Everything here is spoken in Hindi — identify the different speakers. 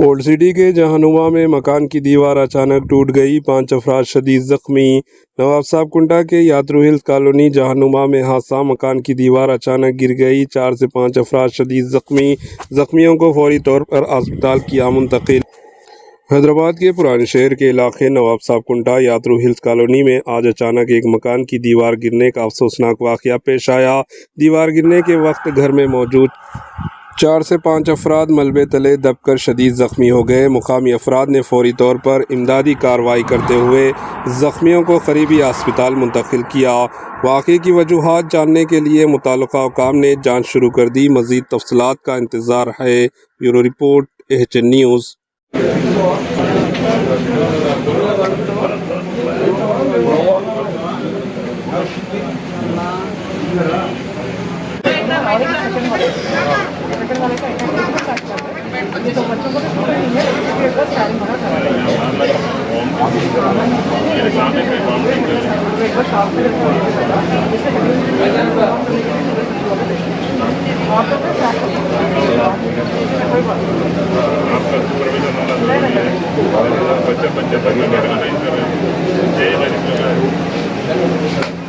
Speaker 1: ओल्ड सिटी के जहानुमा में मकान की दीवार अचानक टूट गई, 5 अफराद शदीद जख्मी। नवाब साहब कुंटा के यात्रू हिल्स कॉलोनी जहानुमा में हादसा, मकान की दीवार अचानक गिर गई, 4 से 5 अफराद शदीद जख्मी। जख्मियों को फौरी तौर पर अस्पताल किया मुंतकिल। हैदराबाद के पुराने शहर के इलाके नवाब साहब कुंटा यात्रू हिल्स कॉलोनी में आज अचानक एक मकान की दीवार गिरने का अफसोसनाक वाक़या पेश आया। दीवार गिरने के वक्त घर में मौजूद 4 से 5 अफराद मलबे तले दबकर शदीद ज़ख्मी हो गए। मुकामी अफराद ने फौरी तौर पर इमदादी कार्रवाई करते हुए ज़ख्मियों को करीबी अस्पताल मुंतकिल किया। वाक़े की वजूहात जानने के लिए मुताल्लिक़ा हुकाम ने जांच शुरू कर दी। मज़ीद तफ़सीलात का इंतज़ार है। Bureau report, AHN news.
Speaker 2: बच्चे